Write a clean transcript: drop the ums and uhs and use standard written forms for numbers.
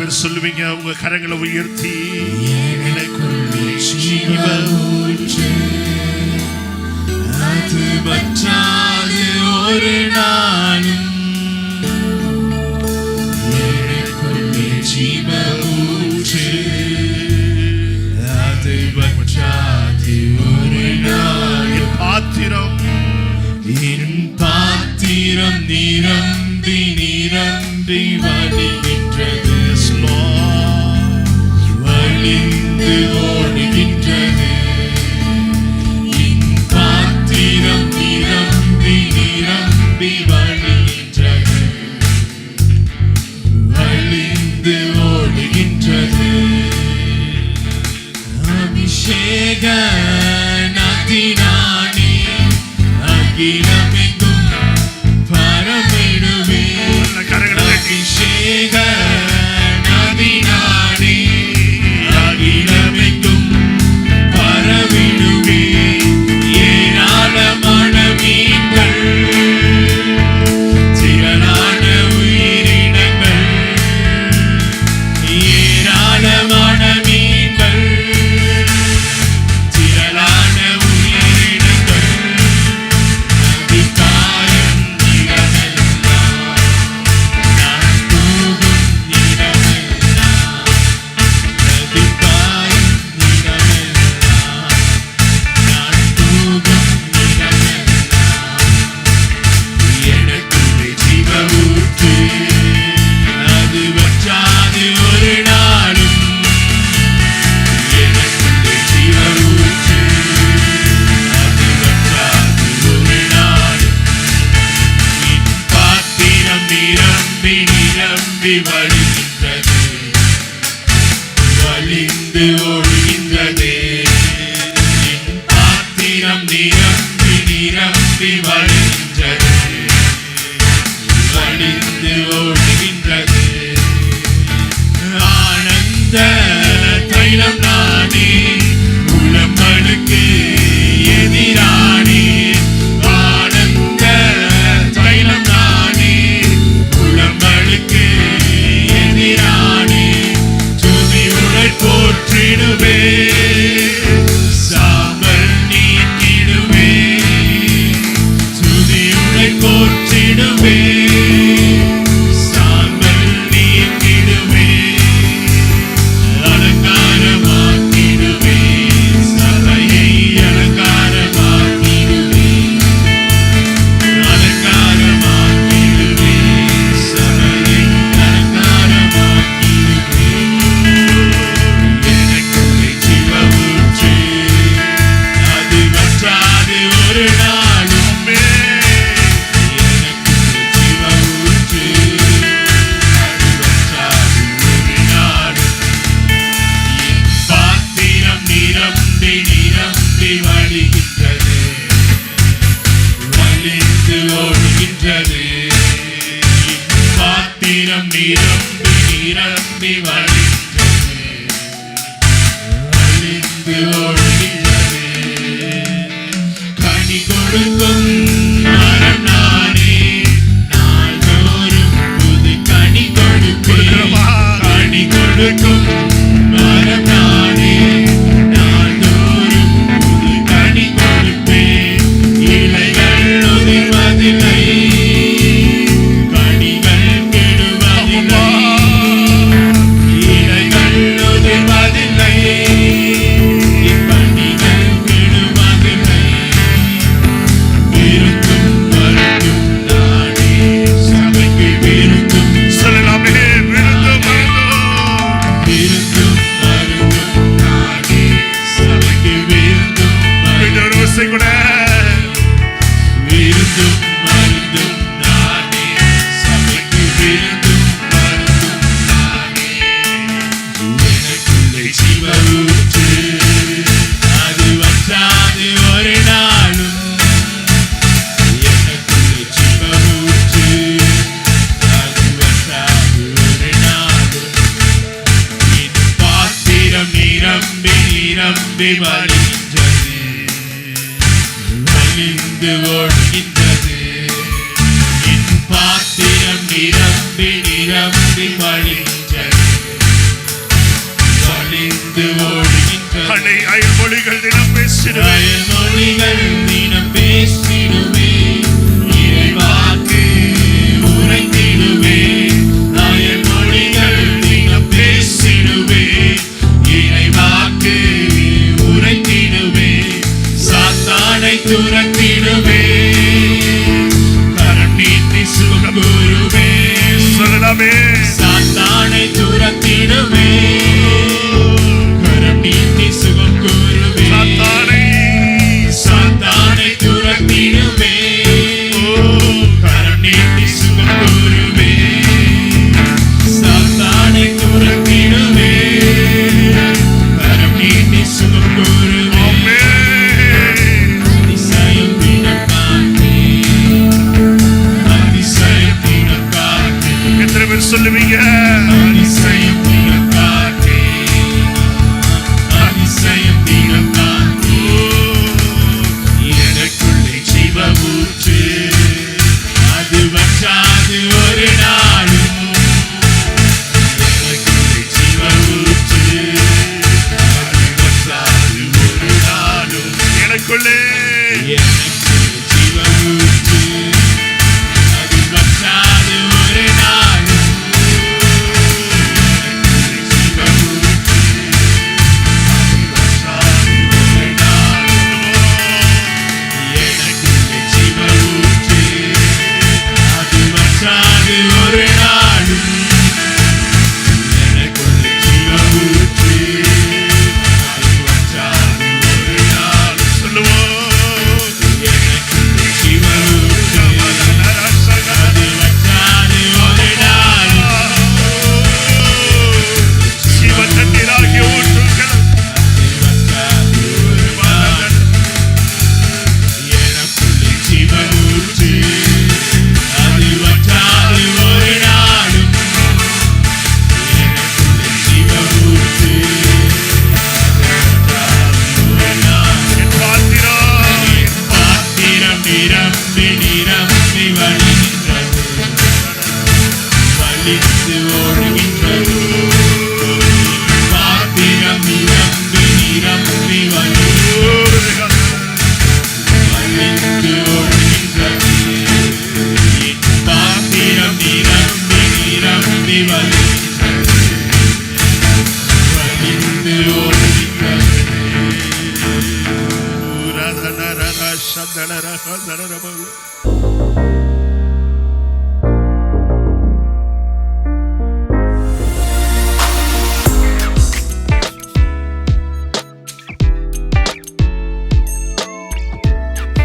எல்லாரும் சொல்லுவீங்க உங்க கரங்களை உயர்த்தி. எனக்குள்ளே ஜீவ ஊற்று அது வற்றாது ஒரு நாளும். எனக்குள்ளே ஜீவ ஊற்று அது வற்றாது ஒரு நாள். என் பாத்திரம் நிரம்பி நிரம்பி வழிகின்றது. வழிந்து ஓடுகின்றது. என் பாத்திரம் நிரம்பி நிரம்பி வழிகின்றது. வழிந்து ஓடுகின்றது. அபிஷேக நதினானே அகிலமெங்கும் பரமிடுவே. அபிஷேக நதினானே அகிலமெங்கும் பரமிடுவே. ஏராளமான மீன்கள் திரளான உயிரினங்கள். ஏராளமான மீன்கள் திரளான உயிரினங்கள். அதிகாயம் நிறமெல்லாம் நான் தூகும் நிறமெல்லாம். அதிகாயம் நிறமெல்லாம் நான் தூகும் நிறமெல்லாம். எனக்குள்ளே ஜீவ ஊற்று அது வற்றாது ஒரு நாளும். எனக்குள்ளே ஜீவ ஊற்று அது வற்றாது ஒரு நாளும். என் பாத்திரம் நிரம்பி நிரம்பி வழிகின்றது. வழிந்து ஓடுகின்றது. என் பாத்திரம் நிரம்பி நிரம்பி வழிகின்றது. வழிந்து ஓடுகின்றது. ஆனந்த தைலம் நானே உளம்பலுக்கு எதிரானே. ஆனந்த தைலம் நானே உளம்பலுக்கு எதிரானே. துதி உடல் போற்றிடுவே. சாம்பல் நீக்கிடுவே. துதி உடல் போற்றிடுவே. சாம்பல் நீக்கிடுவே. அலங்காரமாக்கிடுவே. சபையை அலங்காரமாக்கிடுவே. அலங்காரமாக்கிடுவே. சபையை அலங்காரமாக்கிடுவே. எனக்குள்ளே ஜீவ ஊற்று அது வற்றாது ஒரு நாளும். எனக்குள்ளே ஜீவ ஊற்று அது வற்றாது ஒரு நாளும். என் பாத்திரம் நிரம்பி நிரம்பி வழிகின்றது. வழிந்து ஓடுகின்றது. என் பாத்திரம் நிரம்பி நிரம்பி வழிகின்றது. வழிந்து ஓடுகின்றது. கனி கொடுக்கும் மரம் நானே நாள்தோறும் புது கனி கொடுப்பேன். கனி கொடுக்கும் மரம் நானே நாள்தோறும் புது கனி கொடுப்பேன். இலைகள் உதிர்வதில்லை. கனிகள் கெடுவதில்லை. இலைகள் உதிர்வதில்லை. கனிகள் கெடுவதில்லை. விருந்தும் மருந்தும் நானே சபைக்கு விருந்தும். சொல்லலாமே. விருந்தும் விருந்தும் மருந்தும் நானே சபைக்கு விருந்தும் மருந்தும். கூட விருந்தும் மருந்தும் நானே சபைக்கு விருந்தும் மருந்தும் நானே. எனக்குள்ளே ஜீவ ஊற்று அது வற்றாது ஒரு நாளும். எனக்குள்ளே ஜீவ ஊற்று அது வற்றாது ஒரு நாளும். என் பாத்திரம் நிரம்பி நிரம்பி வழிகின்றது. வழிந்து ஓடுகின்றது. என் பாத்திரம் நிரம்பி நிரம்பி வழிகின்றது. பேசிடுவேன். மொழிகள் தினம் பேசிடுவே இறைவாக்கு உரைத்திடுவே மொழிகள் தினம் பேசிடுவே இறைவாக்கு உரைத்திடுவே சாத்தானை துரத்திடுவே கரம் நீட்டி சுகம் கூறுவே சொல்லலாமே. சாத்தானை துரத்திடுவே கரம் நீட்டி சுகம் கூறுவே சாத்தானை துரத்திடுவே கரம் நீட்டி சுகம் கூறுவே சாத்தானை துரத்திடுவே கரம் நீட்டி சுகம் கூறுவே அதிசயம் தினக்காற்றே அதிசயம் தினக்காற்றே எத்தனை பேர் சொல்லுவீங்க? அதிசயம் தினக்காற்றே அதிசயம் தினக்காற்றே எனக்குள்ளே ஜீவ ஊற்று அது வற்றாது ஒரு நாளும் எனக்குள்ளே ஜீவ ஊற்று அது வற்றாது ஒரு நாளும் எனக்குள்ளே எனக்குள்ளே ஜீவ ஊற்று அது வற்றாது ஒரு நாளும் எனக்குள்ளே ஜீவ ஊற்று அது வற்றாது ஒரு நாளும் எனக்குள்ளே ஜீவ ஊற்று அது வற்றாது ஒரு நாளும் எனக்குள்ளே ஜீவ ஊற்று அது வற்றாது ஒரு நாளும் சொல்லுவோம். எனக்குள்ளே ஜீவ ஊற்று அது வற்றாது ஒரு நாளும் ஜீவ தண்ணீராகிய ஊற்றுகள் அது வற்றாது ஒரு நாளும் எனக்குள்ளே ஜீவ ஊற்று அது வற்றாது ஒரு நாளும் எனக்குள்ளே ஜீவ ஊற்று அது வற்றாது ஒரு நாளும் என் பாத்திரம் என் பாத்திரம் நிரம்பி நிரம்பி வழிகின்றது வலித்து ஓடுகின்றது என் பாத்திரம் நிரம்பி நிரம்பி வழித்து ஓடுகின்றது என் பாத்திரம் நிரம்பி நிரம்பி வழித்து